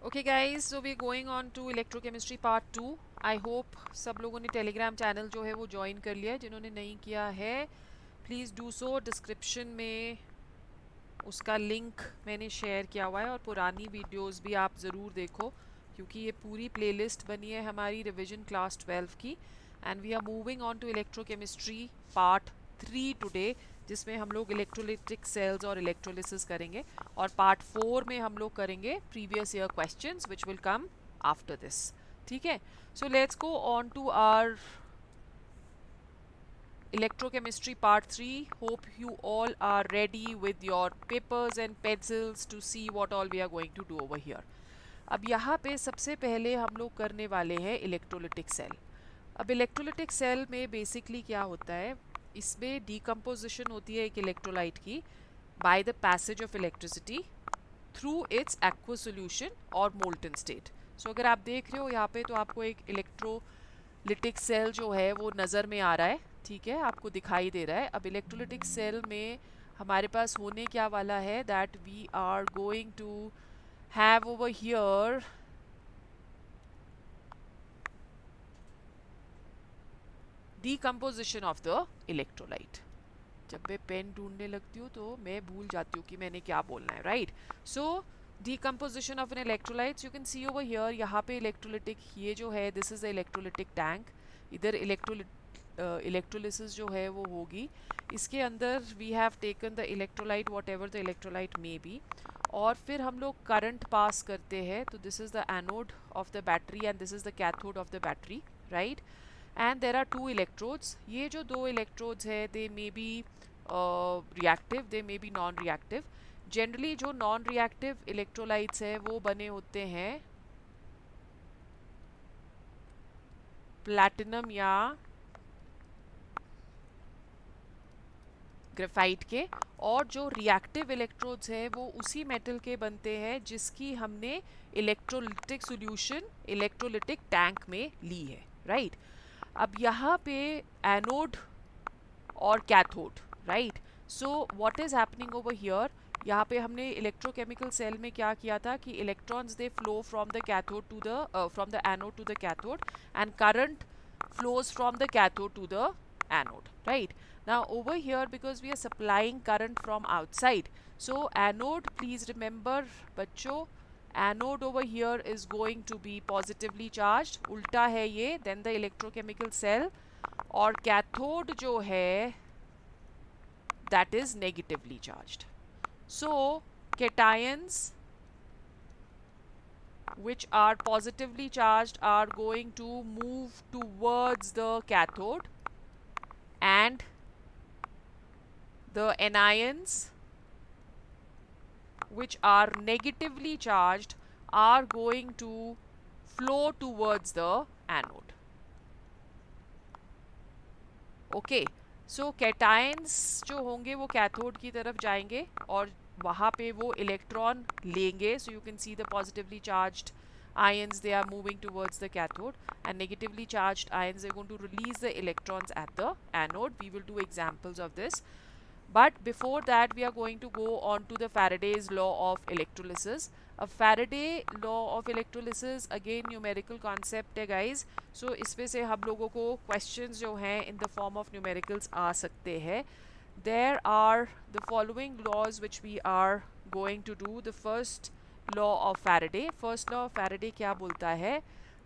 Okay guys, so we going on to electrochemistry part 2। I hope सब लोगों ने Telegram channel जो है वो ज्वाइन कर लिया है। जिन्होंने नहीं किया है प्लीज़ डू सो। डिस्क्रिप्शन में उसका लिंक मैंने शेयर किया हुआ है और पुरानी वीडियोस भी आप ज़रूर देखो, क्योंकि ये पूरी प्लेलिस्ट बनी है हमारी रिवीजन क्लास 12 की। And we are moving on to electrochemistry part 3 today, जिसमें हम लोग इलेक्ट्रोलिटिक सेल्स और इलेक्ट्रोलिसिस करेंगे। और पार्ट 4 में हम लोग करेंगे previous year questions which will come after this. ठीक है, so let's go on to our Electrochemistry Part 3. Hope you all are ready with your papers and pencils to see what all we are going to do over here. अब यहाँ पे सबसे पहले हम लोग करने वाले हैं इलेक्ट्रोलिटिक सेल। अब इलेक्ट्रोलिटिक सेल में बेसिकली क्या होता है, इसमें डीकम्पोजिशन होती है एक इलेक्ट्रोलाइट की by the passage of electricity through it's aqueous solution और मोल्टन स्टेट। सो अगर आप देख रहे हो यहाँ पे, तो आपको एक इलेक्ट्रोलिटिक सेल जो है वो नज़र में आ रहा है। ठीक है, आपको दिखाई दे रहा है। अब इलेक्ट्रोलिटिक सेल में हमारे पास होने क्या वाला है, that we are going to have over here decomposition of the electrolyte. जब मैं पेन ढूंढने लगती हूँ तो मैं भूल जाती हूँ कि मैंने क्या बोलना है, right. So decomposition of an electrolytes, you can see over here, यहाँ पे इलेक्ट्रोलिटिक ये जो है this is the electrolytic tank. इधर इलेक्ट्रोलिसिस जो है वो होगी। इसके अंदर we have taken the electrolyte whatever the electrolyte may be, और फिर हम लोग करंट पास करते हैं। तो this is the anode of the battery and this is the cathode of the battery, right. And there are two electrodes. ये जो दो इलेक्ट्रोड्स है they may be reactive, they may B non reactive. Generally जो non reactive electrolytes है वो बने होते हैं प्लैटिनम या ग्रेफाइट के, और जो रिएक्टिव इलेक्ट्रोड्स है वो उसी मेटल के बनते हैं जिसकी हमने इलेक्ट्रोलिटिक सॉल्यूशन इलेक्ट्रोलिटिक टैंक में ली है, राइट। अब यहाँ पे एनोड और cathode, right. So what is happening over here, यहाँ पे हमने इलेक्ट्रोकेमिकल सेल में क्या किया था कि electrons they flow from the cathode to the from the anode to the cathode, and current flows from the cathode to the anode, right. Now over here, because we are supplying current from outside, so anode, please remember बच्चों, anode over here is going to be positively charged, उल्टा है ये, then the electrochemical cell, और cathode जो है that is negatively charged. So cations which are positively charged are going to move towards the cathode, and the anions which are negatively charged are going to flow towards the anode. Okay, so cations जो होंगे वो cathode की तरफ जाएंगे और वहाँ पे वो इलेक्ट्रॉन लेंगे. So you can see the positively charged ions, they are moving towards the cathode, and negatively charged ions, they're going to release the electrons at the anode. We will do examples of this, but before that we are going to go on to the Faraday's law of electrolysis. A Faraday law of electrolysis again numerical concept है guys. So इसमें से हम लोगों को questions जो हैं in the form of numericals आ सकते हैं. There are the following laws which we are going to do. The first law of Faraday. First law of Faraday क्या बोलता है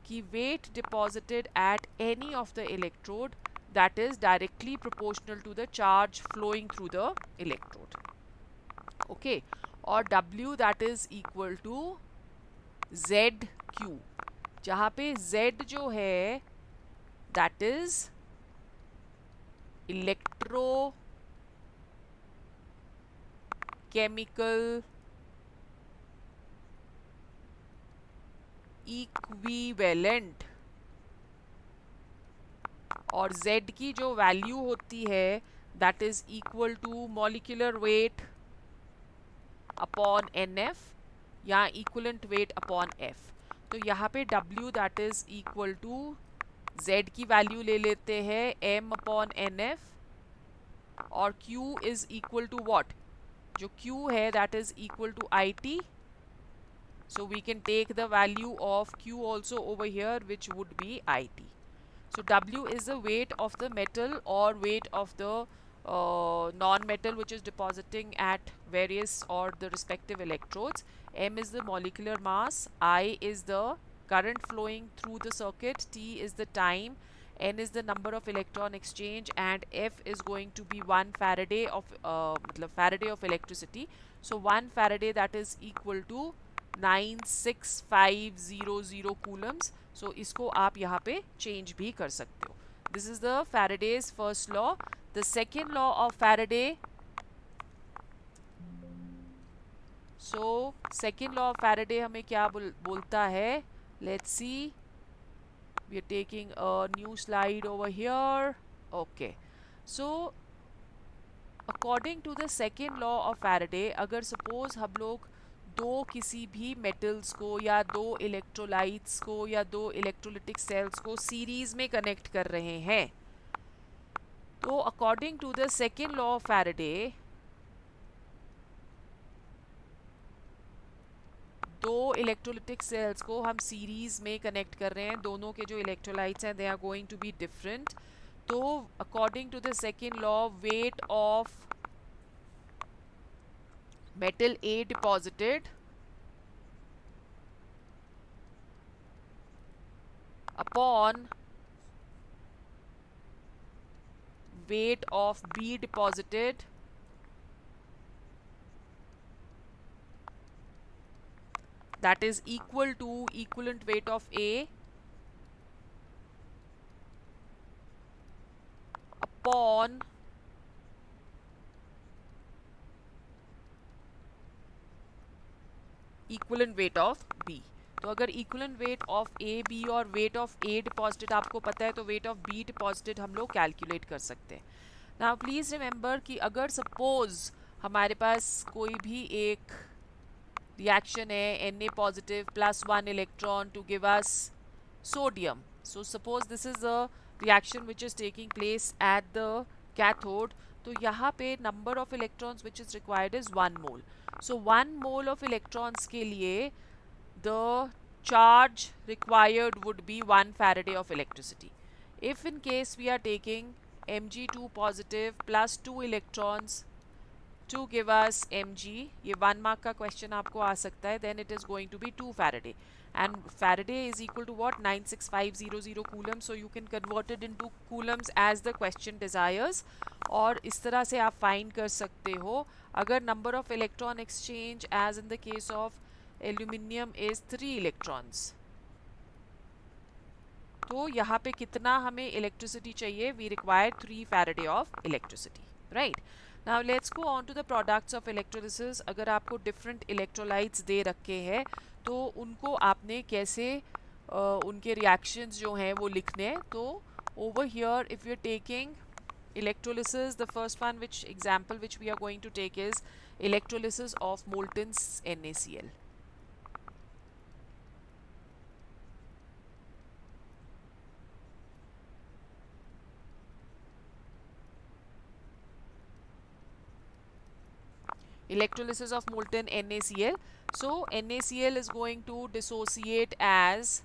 कि weight deposited at any of the electrode that is directly proportional to the charge flowing through the electrode. Okay, और W that is equal to ZQ, जहाँ पे Z जो है that is electrochemical equivalent, और Z की जो value होती है that is equal to molecular weight upon NF या इक्वलेंट वेट अपॉन F. तो यहाँ पे W that is equal to Z की वैल्यू ले लेते हैं M अपॉन NF, और Q is equal to what, जो Q है that is equal to IT So we can take the value of Q also over here, which would be IT. So W is the weight of the metal or weight of the non-metal which is depositing at various or the respective electrodes. M is the molecular mass. I is the current flowing through the circuit. T is the time. N is the number of electron exchange, and F is going to be 1 Faraday of Faraday of electricity. So 1 Faraday, that is equal to 96500 coulombs. So इसको आप यहाँ पे change भी कर सकते हो. This is the Faraday's first law. The second law of Faraday. So second law of Faraday हमें क्या बोलता है? Let's see. We are taking a new slide over here. Okay. So according to the second law of Faraday, अगर suppose हम लोग दो किसी भी metals को या दो electrolytes को या दो electrolytic cells को series में connect कर रहे हैं, तो according to the second law of Faraday, दो electrolytic cells को हम series में connect कर रहे हैं, दोनों के जो electrolytes हैं they are going to be different. तो according to the second law, weight of metal A deposited upon weight of B deposited that is equal to equivalent weight of A upon equivalent weight of B. तो अगर equivalent weight of A, B और weight of A deposited आपको पता है, तो weight of B deposited हम लोग calculate कर सकते हैं. Now please remember कि अगर suppose हमारे पास कोई भी एक reaction है Na positive plus 1 electron to give us sodium. So suppose this is a reaction which is taking place at the cathode. तो यहाँ पे number of electrons which is required is 1 mole. So 1 mole of electrons के लिए the charge required would be 1 Faraday of electricity. If in case we are taking Mg2 positive plus 2 electrons to give us Mg, ये 1 mark का question आपको आ सकता है, then it is going to be 2 Faraday. And Faraday is equal to what? 96500 coulombs. So you can convert it into coulombs as the question desires. और इस तरह से आप find कर सकते हो अगर number of electron exchange as in the case of aluminium is 3 electrons. तो यहाँ पे कितना हमें electricity चाहिए? We require 3 Faraday of electricity, right? Now let's go on to the products of electrolysis. अगर आपको different electrolytes दे रखे हैं तो उनको आपने कैसे उनके reactions जो हैं वो लिखने हैं. तो over here if you're taking electrolysis, the first one which example which we are going to take is electrolysis of molten NaCl. Electrolysis of molten NaCl. So NaCl is going to dissociate as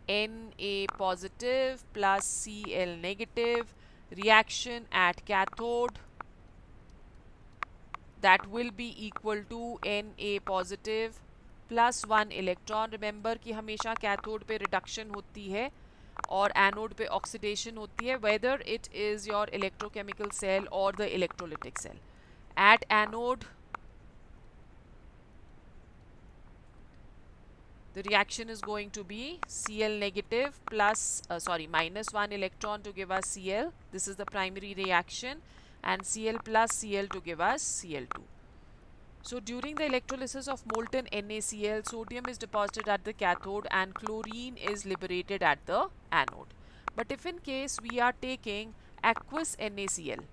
Na positive plus Cl negative. Reaction at cathode, that will be equal to Na positive plus 1 electron. Remember कि हमेशा cathode पे reduction होती है और anode पे oxidation होती है, whether it is your electrochemical cell or the electrolytic cell. At anode, the reaction is going to be Cl negative plus minus 1 electron to give us Cl. This is the primary reaction, and Cl plus Cl to give us Cl2. So during the electrolysis of molten NaCl, sodium is deposited at the cathode and chlorine is liberated at the anode. But if in case we are taking aqueous NaCl,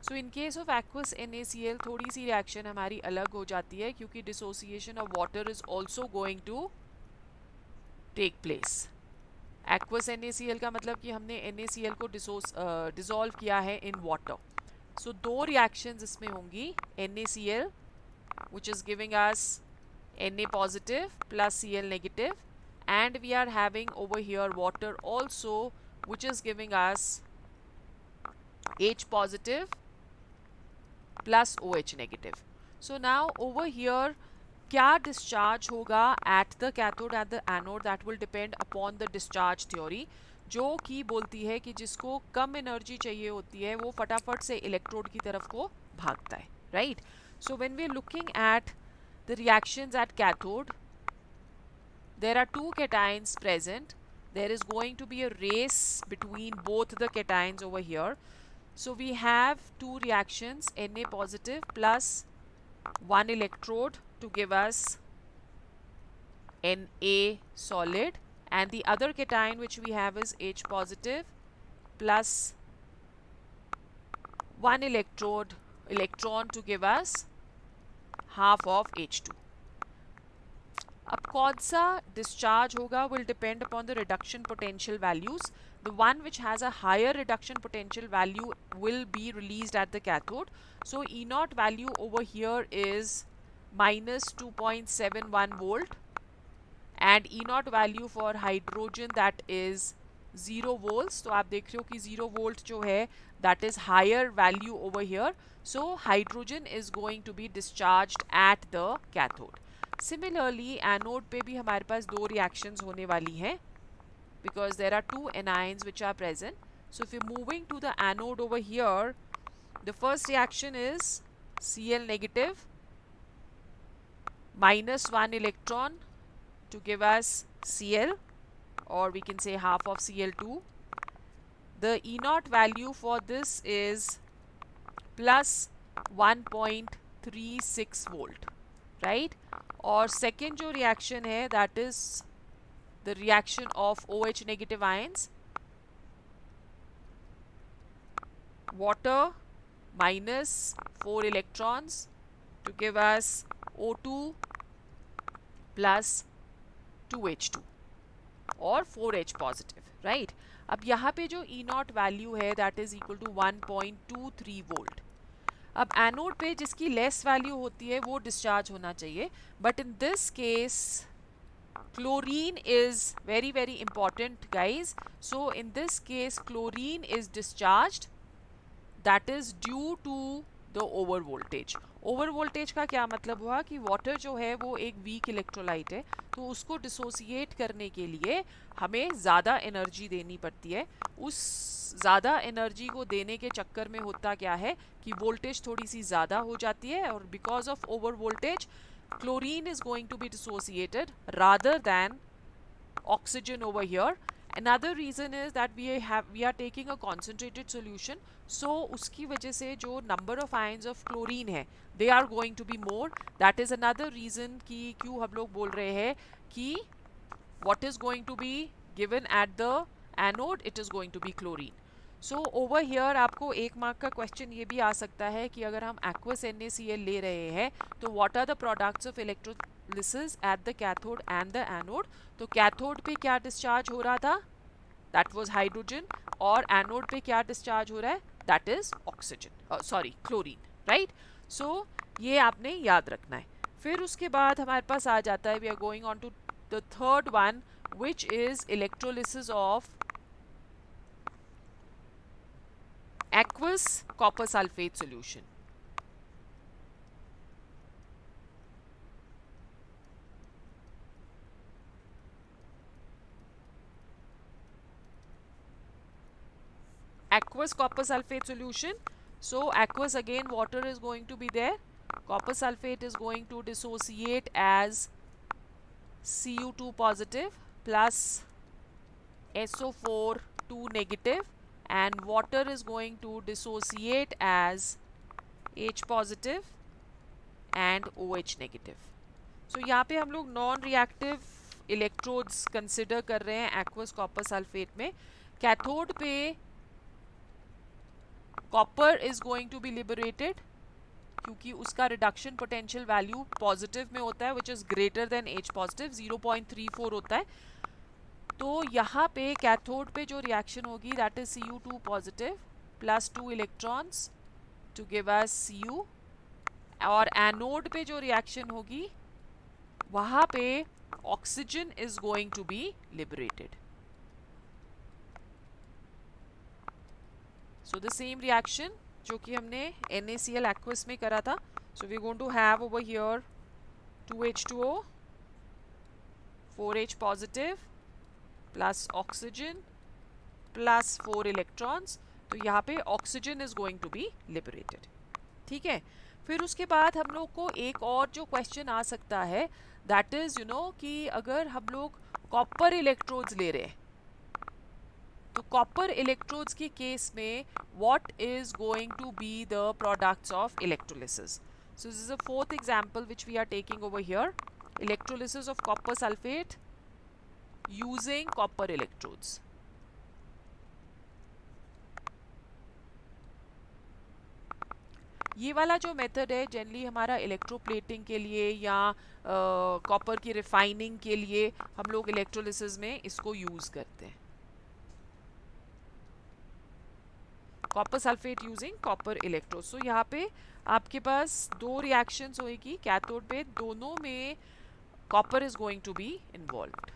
so in case of aqueous NaCl थोड़ी सी reaction हमारी अलग हो जाती है क्योंकि dissociation of water is also going to take place. Aqueous NaCl का मतलब कि हमने NaCl को dissolve किया है in water. So दो reactions इसमें होंगी, NaCl which is giving us Na positive plus Cl negative, and we are having over here water also, which is giving us H positive plus OH negative. So now over here क्या discharge होगा at the cathode at the anode, that will depend upon the discharge theory, जो कि बोलती है कि जिसको कम energy चाहिए होती है वो फटाफट से इलेक्ट्रोड की तरफ को भागता है, right. So when we are looking at the reactions at cathode, there are two cations present. There is going to be a race between both the cations over here. So we have two reactions, Na positive plus one electrode to give us Na solid, and the other cation which we have is H positive plus one electron to give us half of H2. अब कौन सा discharge होगा will depend upon the reduction potential values. The one which has a higher reduction potential value will be released at the cathode. So E naught value over here is minus 2.71 volt, and E naught value for hydrogen that is 0 volts. तो आप देख रहे हो कि 0 volt जो है that is higher value over here. So hydrogen is going to be discharged at the cathode. Similarly anode पे भी हमारे पास दो reactions होने वाली हैं, because there are two anions which are present. So if you're moving to the anode over here, the first reaction is Cl negative minus one electron to give us Cl, or we can say half of Cl2. The E naught value for this is plus 1.36 volt, right. और second जो reaction है that is the reaction of OH negative ions, water minus 4 electrons to give us O2 plus 2H2 और 4H positive, right. अब यहाँ पे जो E naught value है that is equal to 1.23 volt. अब एनोड पे जिसकी लेस वैल्यू होती है वो डिस्चार्ज होना चाहिए, but in this case chlorine is very very important guys. So in this case chlorine is discharged, that is due to the over voltage. Over voltage का क्या मतलब हुआ कि वाटर जो है वो एक वीक इलेक्ट्रोलाइट है, तो उसको डिसोसिएट करने के लिए हमें ज़्यादा एनर्जी देनी पड़ती है. उस ज़्यादा एनर्जी को देने के चक्कर में होता क्या है कि वोल्टेज थोड़ी सी ज़्यादा हो जाती है, और because of over voltage chlorine is going to be dissociated rather than oxygen over here. Another reason is that we are taking a concentrated solution, so उसकी वजह से जो number of ions of chlorine है they are going to be more. That is another reason कि क्यों हम लोग बोल रहे हैं कि what is going to be given at the anode, it is going to be chlorine. So over here आपको एक मार्क का क्वेश्चन ये भी आ सकता है कि अगर हम aqueous NaCl ले रहे हैं तो what are the products of electrolysis at the cathode and the anode. तो कैथोड पे क्या डिस्चार्ज हो रहा था, दैट वाज हाइड्रोजन, और एनोड पे क्या डिस्चार्ज हो रहा है, that is oxygen, sorry chlorine, right. So ये आपने याद रखना है. फिर उसके बाद हमारे पास आ जाता है, we are going on to the third one which is electrolysis of aqueous copper sulfate solution. Aqueous copper sulfate solution. So aqueous, again water is going to be there, copper sulfate is going to dissociate as Cu2 positive plus SO4 2 negative, and water is going to dissociate as H positive and OH negative. So यहाँ पे हम लोग non reactive electrodes consider कर रहे हैं aqueous copper sulphate में. Cathode पे copper is going to be liberated क्योंकि उसका रिडक्शन पोटेंशियल वैल्यू पॉजिटिव में होता है which is greater than H positive, 0.34 होता है. तो यहाँ पे कैथोड पे जो रिएक्शन होगी that is Cu2 positive plus 2 electrons to give us Cu, और एनोड पे जो रिएक्शन होगी वहाँ पे oxygen is going to be liberated. So the same reaction जो कि हमने NaCl aqueous में करा था. So we going to have over here 2H2O 4H positive plus oxygen plus 4 electrons. तो यहाँ पे oxygen is going to be liberated. ठीक है. फिर उसके बाद हम लोग को एक और जो क्वेश्चन आ सकता है दैट इज कि अगर हम लोग कॉपर इलेक्ट्रोड्स ले रहे हैं तो कॉपर इलेक्ट्रोड्स के केस में what is going to be the products of electrolysis. So this is a fourth example which we are taking over here. Electrolysis of copper sulphate using copper electrodes. ये वाला जो method है generally हमारा electroplating के लिए या copper की refining के लिए हम लोग इलेक्ट्रोलिसिस में इसको यूज करते हैं. Copper sulphate using copper electrode. So यहाँ पे आपके पास दो रिएक्शंस होएगी कैथोड पे, दोनों में copper is going to be involved.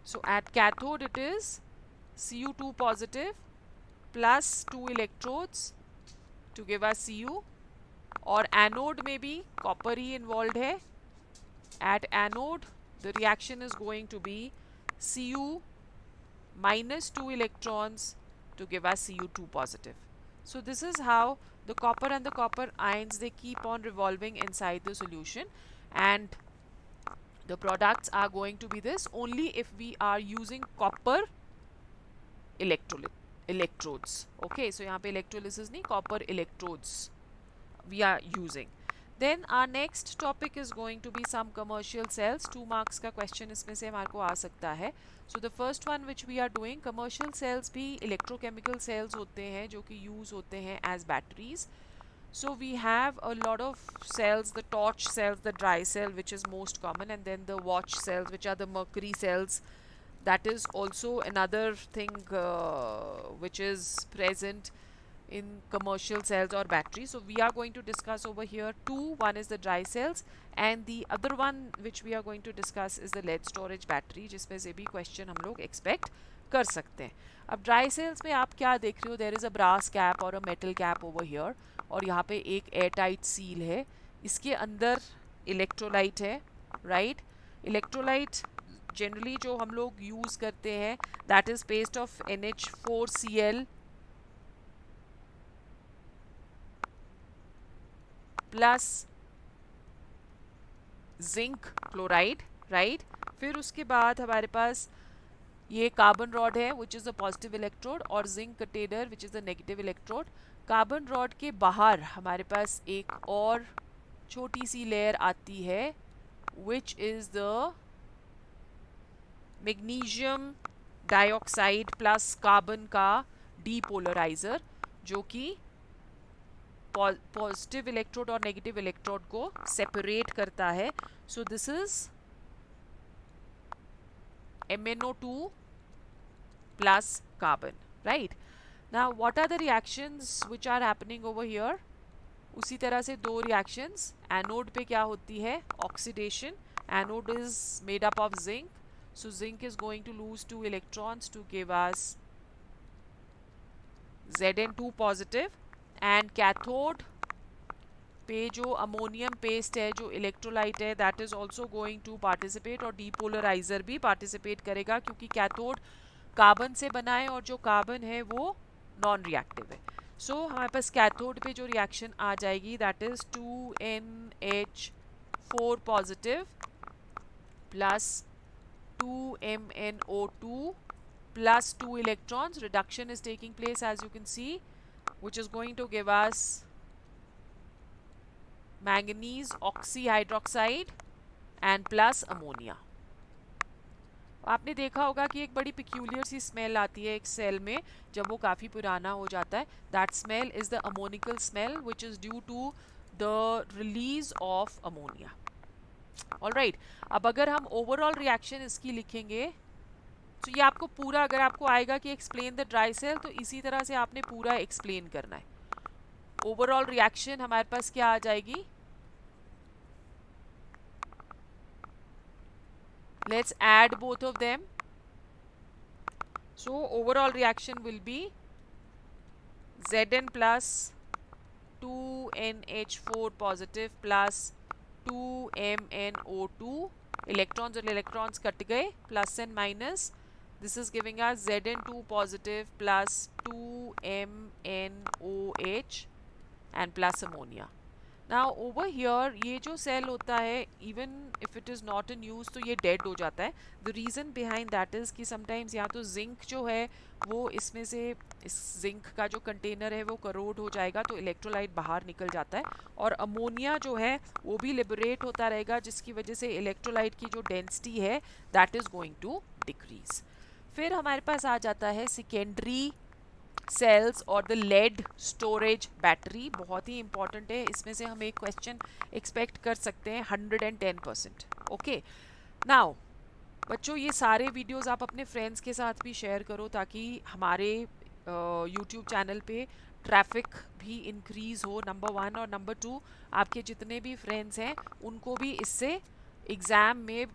So at cathode it is Cu2 positive plus 2 electrodes to give us Cu. और एनोड में भी कॉपर ही इन्वॉल्व है. At anode the reaction is going to be Cu minus 2 electrons to give us Cu2 positive. So this is how the copper and the copper ions, they keep on revolving inside the solution, and the products are going to be this only if we are using copper electrodes. Okay, so यहाँ पे electrolysis नहीं, copper electrodes we are using. Then our next topic is going to be some commercial cells. 2 marks का question इसमें से हमारे को आ सकता है. So the first one which we are doing, commercial cells भी electrochemical cells होते हैं जो कि use होते हैं as batteries. So we have a lot of cells, the torch cells, the dry cell which is most common, and then the watch cells which are the mercury cells. That is also another thing which is present in commercial cells or batteries. So we are going to discuss over here two. One is the dry cells and the other one which we are going to discuss is the lead storage battery, जिसमें से भी question हम लोग expect कर सकते हैं. अब dry cells में आप क्या देख रहे हो, there is a brass cap और a metal cap over here, और यहाँ पे एक airtight seal है. इसके अंदर electrolyte है, right? electrolyte जनरली जो हम लोग यूज करते हैं that is paste of NH4Cl plus zinc chloride, right. फिर उसके बाद हमारे पास ये कार्बन रॉड है which is the positive electrode और zinc container which is the negative electrode. Carbon rod के बाहर हमारे पास एक और छोटी सी लेयर आती है which is the magnesium dioxide plus carbon का डीपोलराइजर जो कि पॉजिटिव इलेक्ट्रोड और नेगेटिव इलेक्ट्रोड को सेपरेट करता है. So this is MnO2 plus carbon, right. Now what are the reactions which are happening over here. उसी तरह से दो रिएक्शंस. एनोड पे क्या होती है, oxidation. Anode is made up of zinc. So zinc is going to lose 2 electrons to give us Zn2 positive. And cathode पे जो अमोनियम पेस्ट है जो इलेक्ट्रोलाइट है that is also going to participate और डीपोलराइजर भी participate करेगा क्योंकि cathode carbon से बना है और जो कार्बन है वो नॉन रिएक्टिव है. सो हमारे पास कैथोड पे जो रिएक्शन आ जाएगी that is 2NH4 positive plus 2MnO2 plus 2 electrons. Reduction is taking place as you can see, which is going to give us manganese oxyhydroxide and plus ammonia. आपने देखा होगा कि एक बड़ी peculiar सी स्मेल आती है एक सेल में जब वो काफ़ी पुराना हो जाता है. That smell is the ammonical smell which is due to the release of ammonia. Alright. अब अगर हम ओवरऑल रिएक्शन इसकी लिखेंगे तो ये आपको पूरा, अगर आपको आएगा कि एक्सप्लेन द ड्राई सेल तो इसी तरह से आपने पूरा एक्सप्लेन करना है. ओवरऑल रिएक्शन हमारे पास क्या आ जाएगी, Let's add both of them. So overall reaction will be Zn plus 2NH4 positive plus 2MnO2. Electrons और electrons कट गए, plus and minus. This is giving us Zn2 positive plus 2MnOH and plus ammonia. Now over here ये जो cell होता है, even if it is not in use, तो ये dead हो जाता है. The reason behind that is कि sometimes या तो जिंक जो है वो इसमें से, इस जिंक का जो कंटेनर है वो करोड हो जाएगा तो इलेक्ट्रोलाइट बाहर निकल जाता है, और अमोनिया जो है वो भी लिबरेट होता रहेगा, जिसकी वजह से इलेक्ट्रोलाइट की जो डेंसिटी है that is going to decrease. फिर हमारे पास आ जाता है सेकेंडरी सेल्स और द लेड स्टोरेज बैटरी. बहुत ही इंपॉर्टेंट है, इसमें से हम एक क्वेश्चन एक्सपेक्ट कर सकते हैं 110%. ओके, नाउ बच्चों ये सारे वीडियोस आप अपने फ्रेंड्स के साथ भी शेयर करो ताकि हमारे यूट्यूब चैनल पे ट्रैफिक भी इंक्रीज़ हो, नंबर वन. और नंबर टू, आपके जितने भी फ्रेंड्स हैं उनको भी इससे एग्ज़ाम में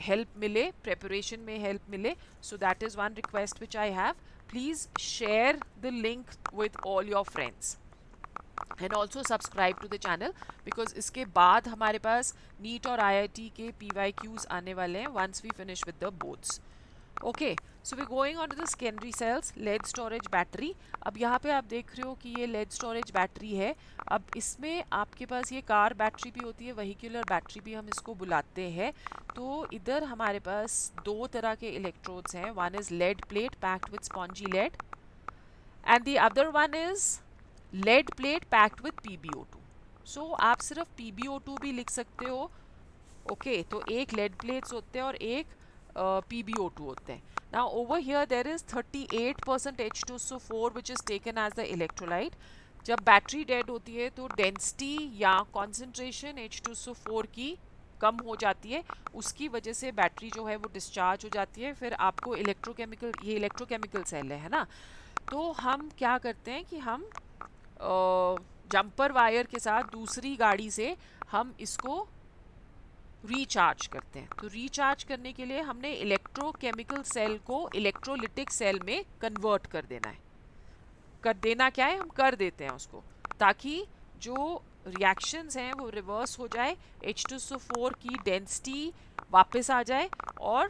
हेल्प मिले, प्रेपरेशन में हेल्प मिले. So that is one request which I have. Please share the link with all your friends and also subscribe to the channel, because इसके बाद हमारे पास नीट और IIT के PYQs आने वाले हैं once we finish with the boards. Okay, so we going on to the secondary cells, lead storage battery. अब यहाँ पे आप देख रहे हो कि ये लेड स्टोरेज बैटरी है. अब इसमें आपके पास ये कार बैटरी भी होती है, वहीक्यूलर बैटरी भी हम इसको बुलाते हैं. तो इधर हमारे पास दो तरह के इलेक्ट्रोड्स हैं. One is lead plate packed with spongy lead and the other one is lead plate packed with PbO2. सो आप सिर्फ PbO2 भी लिख सकते हो. ओके, तो एक लेड प्लेट्स होते हैं और एक PbO2 होते हैं. Now over here there is 38% H2SO4 which is taken as the electrolyte. जब बैटरी डेड होती है तो डेंसिटी या कॉन्सेंट्रेशन H2SO4 की कम हो जाती है, उसकी वजह से बैटरी जो है वो डिस्चार्ज हो जाती है. फिर आपको इलेक्ट्रोकेमिकल, ये इलेक्ट्रोकेमिकल सेल है ना, तो हम क्या करते हैं कि हम जंपर वायर के साथ दूसरी गाड़ी से हम इसको रीचार्ज करते हैं. तो रीचार्ज करने के लिए हमने इलेक्ट्रोकेमिकल सेल को इलेक्ट्रोलिटिक सेल में कन्वर्ट कर देना है. कर देना क्या है, हम कर देते हैं उसको, ताकि जो रिएक्शंस हैं वो रिवर्स हो जाए, H2SO4 की डेंसिटी वापस आ जाए और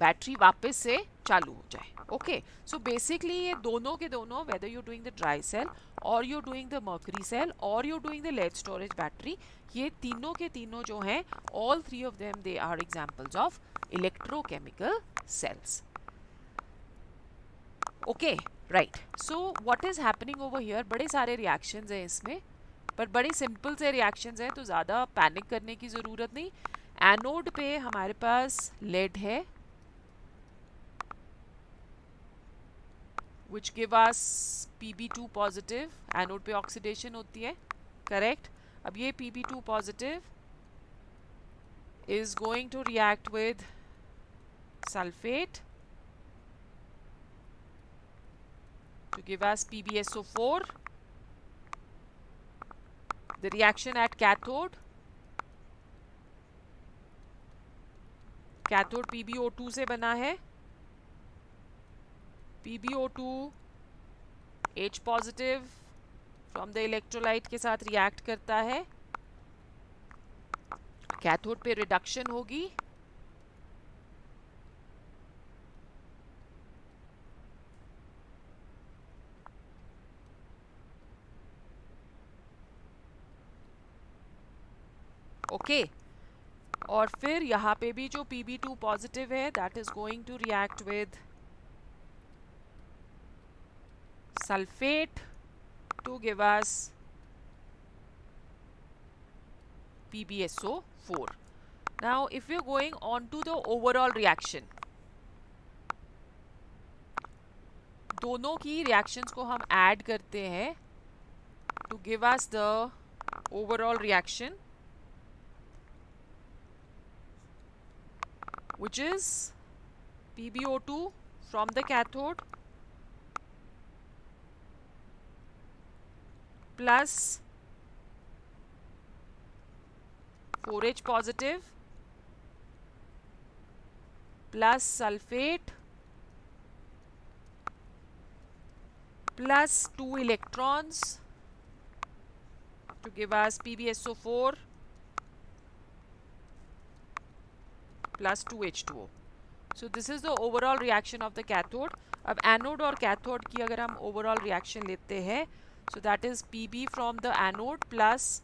बैटरी वापस से चालू हो जाए. ओके, सो बेसिकली ये दोनों के दोनों, whether you doing the dry cell और you doing the mercury cell और you doing the lead storage battery, ये तीनों के तीनों जो हैं, all three of them they are examples of electrochemical cells. Okay, right. So what is happening over here, बड़े सारे रिएक्शंस हैं इसमें, पर बड़े सिंपल से रिएक्शंस हैं, तो ज़्यादा पैनिक करने की ज़रूरत नहीं. एनोड पे हमारे पास लेड है which give us Pb2 positive. Anode पे ऑक्सीडेशन होती है, करेक्ट. अब ये Pb2 positive is going to react with sulfate to give us PbSO4. The reaction at cathode, cathode PbO2 से बना है. PbO2 H positive from the electrolyte के साथ रिएक्ट करता है, कैथोड पे रिडक्शन होगी. ओके, और फिर यहाँ पे भी जो Pb2 पॉजिटिव है that is going to react with sulfate to give us PbSO4. Now if we are going on to the overall reaction, दोनों की reactions को हम add करते हैं to give us the overall reaction, which is PbO2 from the cathode plus 4H positive plus sulfate plus 2 electrons to give us PbSO4 plus 2H2O. So this is the overall reaction of the cathode. अब anode और cathode की अगर हम overall reaction लेते हैं, so that is Pb from the anode plus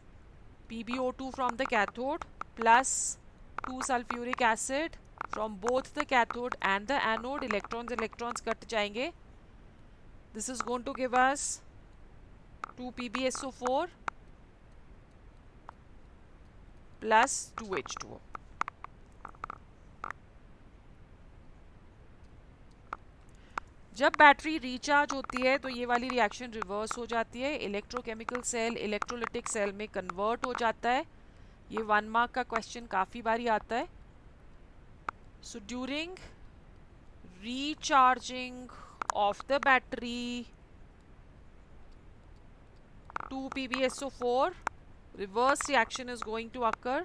PbO2 from the cathode plus 2 sulfuric acid from both the cathode and the anode. Electrons cut जाएंगे. This is going to give us 2 PbSO4 plus 2H2O. जब battery recharge होती है तो ये वाली reaction reverse हो जाती है, इलेक्ट्रोकेमिकल सेल इलेक्ट्रोलिटिक सेल में कन्वर्ट हो जाता है. ये 1 मार्क का क्वेश्चन काफ़ी बारी आता है. So during recharging of the battery, 2 PbSO4 reverse reaction is going to occur.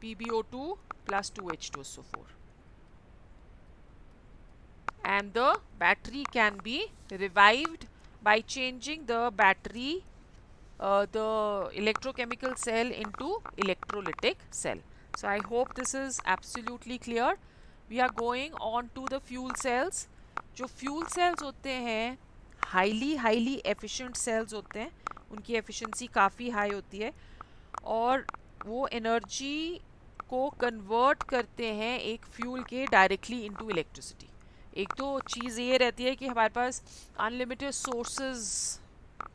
PbO2 plus 2H2SO4, and the battery can be revived by changing the battery the electrochemical cell into electrolytic cell. So I hope this is absolutely clear. We are going on to the fuel cells. जो fuel cells होते हैं highly efficient cells होते हैं, उनकी efficiency काफ़ी high होती है और वो energy को convert करते हैं एक fuel के directly into electricity. एक तो चीज़ ये रहती है कि हमारे पास unlimited sources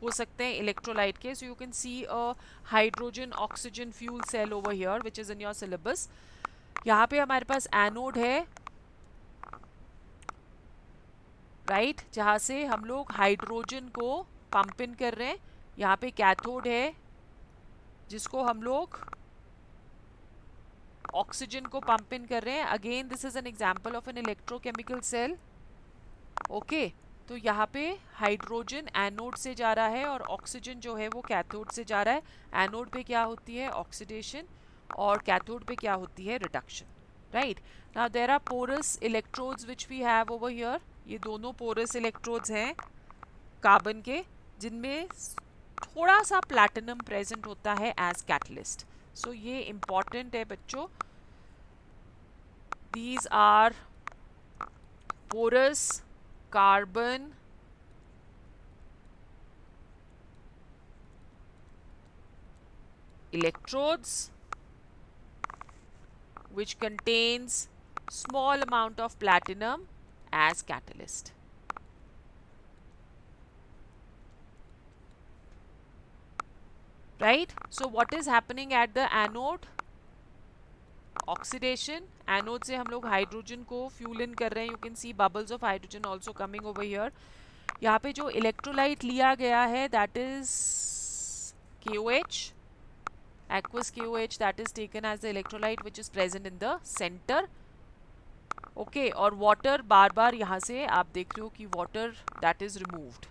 हो सकते हैं इलेक्ट्रोलाइट के. So you can see a hydrogen oxygen fuel cell over here which is in your syllabus. यहाँ पे हमारे पास एनोड है, राइट, जहाँ से हम लोग हाइड्रोजन को पंप इन कर रहे हैं. यहाँ पे कैथोड है जिसको हम लोग ऑक्सीजन को पंप इन कर रहे हैं. Again this is an example of an electrochemical cell. Okay, तो यहाँ पे हाइड्रोजन एनोड से जा रहा है और ऑक्सीजन जो है वो कैथोड से जा रहा है. एनोड पे क्या होती है ऑक्सीडेशन और कैथोड पे क्या होती है reduction, right. Now there are porous electrodes which we have over here. ये दोनों पोरस इलेक्ट्रोड्स हैं कार्बन के जिनमें थोड़ा सा प्लैटिनम प्रेजेंट होता है एज कैटलिस्ट. सो ये इंपॉर्टेंट है बच्चों. These are porous carbon electrodes which contains small amount of platinum as catalyst. Right? So what is happening at the anode? Oxidation. Anode से हम लोग हाइड्रोजन को फ्यूल इन कर रहे हैं. You can C bubbles of hydrogen also coming over here. यहाँ पे जो इलेक्ट्रोलाइट लिया गया है that is KOH, aqueous KOH, that is taken as the electrolyte which is present in the center. Okay, और वाटर बार बार यहाँ से आप देख रहे हो कि वाटर दैट इज रिमूव्ड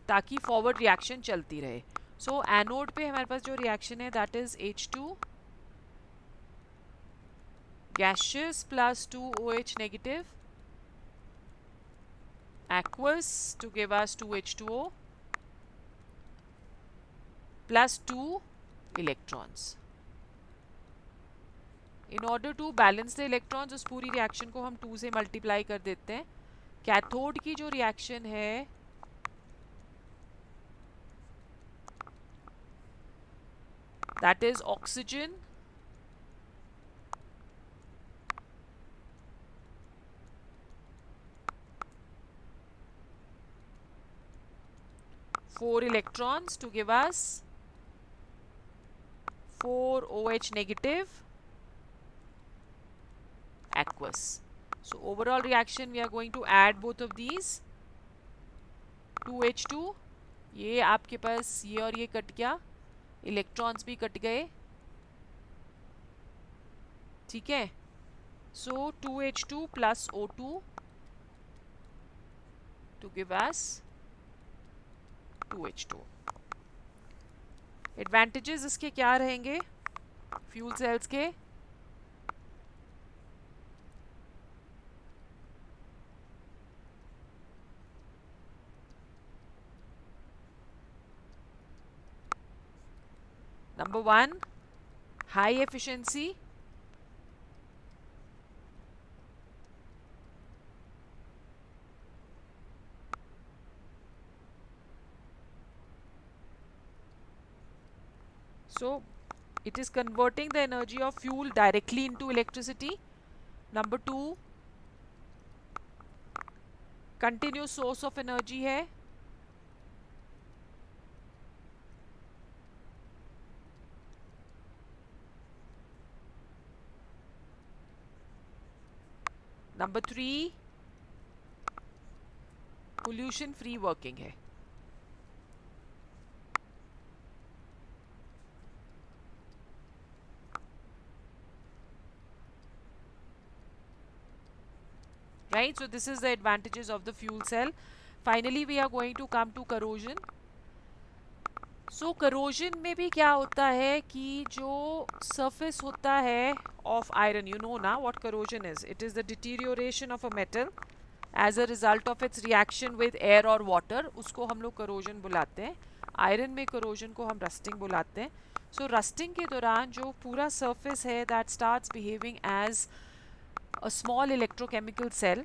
ताकि फॉरवर्ड रिएक्शन चलती रहे. सो एनोड पे हमारे पास जो रिएक्शन है that is H2 gaseous plus 2 OH negative, aqueous to give us 2H2O plus 2 electrons. In order to balance the electrons उस पूरी रिएक्शन को हम 2 से मल्टीप्लाई कर देते हैं. कैथोड की जो रिएक्शन है that is oxygen four electrons to give us 4 OH negative aqueous. So overall reaction we are going to add both of these. 2H2, ये आपके पास ये और ये कट गया, इलेक्ट्रॉन्स भी कट गए, ठीक है. So 2H2 plus O2 to give us 2H2. Advantages इसके क्या रहेंगे फ्यूल सेल्स के? Number one, high efficiency. So it is converting the energy of fuel directly into electricity. Number two, continuous source of energy है. Number three, pollution free working है. Right, so this is the advantages of the fuel cell. Finally we are going to come to corrosion. So corrosion में भी क्या होता है कि जो surface होता है of iron, you know ना what corrosion is. It is the deterioration of a metal as a result of its reaction with air or water. उसको हम लोग corrosion बुलाते हैं. आयरन में corrosion को हम rusting बुलाते हैं. So rusting के दौरान जो पूरा surface है that starts behaving as a small electrochemical cell,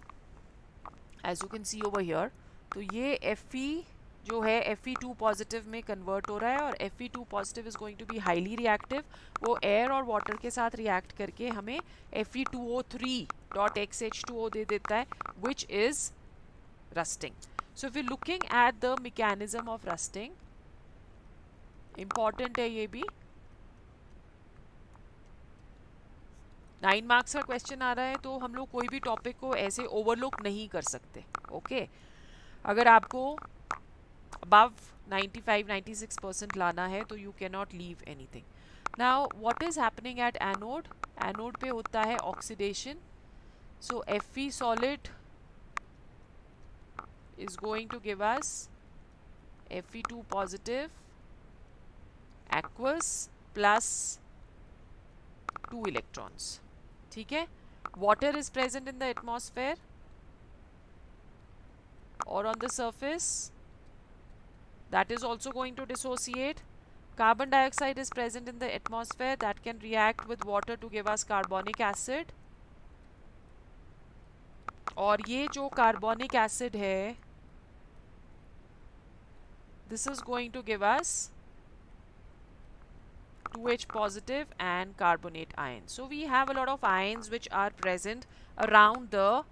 as you can see over here. तो ये Fe जो है Fe2 पॉजिटिव में कन्वर्ट हो रहा है और Fe2 positive is going to be highly reactive. वो एयर और वाटर के साथ रिएक्ट करके हमें Fe2O3.XH2O दे देता है which is rusting. So if you looking at the mechanism of rusting, important है ये भी. 9 मार्क्स का क्वेश्चन आ रहा है तो हम लोग कोई भी टॉपिक को ऐसे ओवरलुक नहीं कर सकते. ओके अगर आपको above 95-96% लाना है तो you cannot leave anything. Now what is happening at anode? Anode पे होता है oxidation. So Fe solid is going to give us Fe2 positive aqueous plus 2 electrons. ठीक है. Water is present in the atmosphere or on the surface. That is also going to dissociate. Carbon dioxide is present in the atmosphere that can react with water to give us carbonic acid. और ये जो carbonic acid है, this is going to give us 2H positive and carbonate ions. So we have a lot of ions which are present around the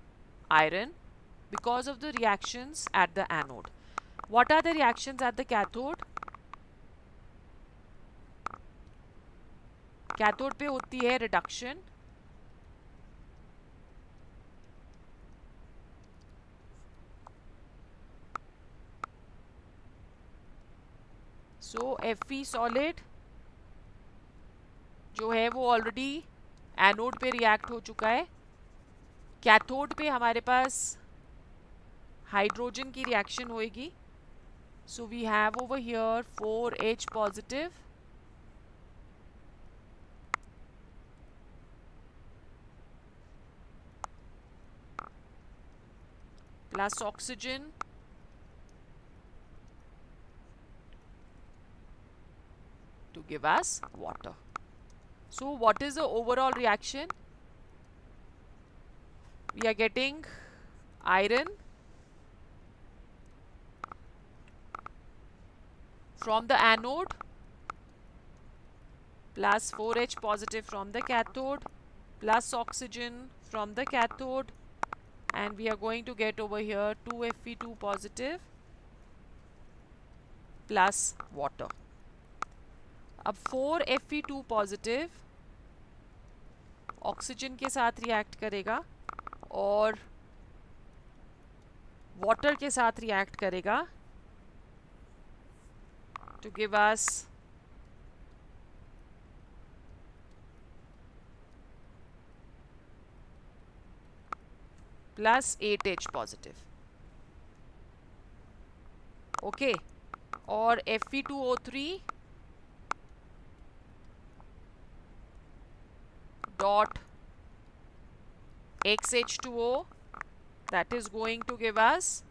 iron because of the reactions at the anode. What are the reactions at the cathode? Cathode पे होती है reduction. सो Fe solid जो है वो already anode पे react हो चुका है. कैथोड पे हमारे पास हाइड्रोजन की रिएक्शन होएगी. So we have over here 4H positive plus oxygen to give us water. So what is the overall reaction? We are getting iron from the anode plus 4H positive from the cathode plus oxygen from the cathode, and we are going to get over here 2 Fe2 positive plus water. अब 4 Fe2 positive oxygen के साथ react करेगा और water के साथ react करेगा to give us plus 8H positive. Okay और Fe2O3 dot XH2O, that is going to give us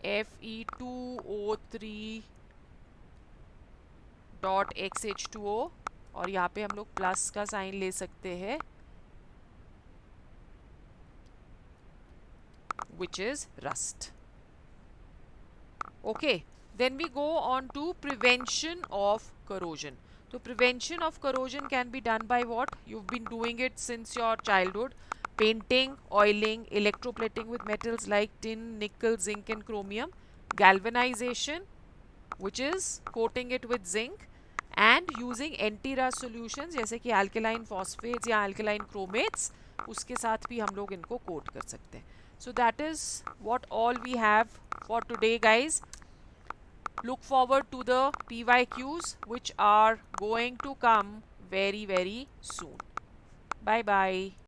Fe2O3 dot XH2O, और यहाँ पे हम लोग प्लस का साइन ले सकते हैं, which is rust. Okay, then we go on to prevention of corrosion. So prevention of corrosion can be done by what? You've been doing it since your childhood. Painting, oiling, electroplating with metals like tin, nickel, zinc and chromium. Galvanization, which is coating it with zinc, and using anti-rust solutions जैसे कि alkaline phosphates या alkaline chromates, उसके साथ भी हम लोग इनको coat कर सकते हैं. So that is what all we have for today, guys. Look forward to the PYQs which are going to come very, very soon. Bye bye.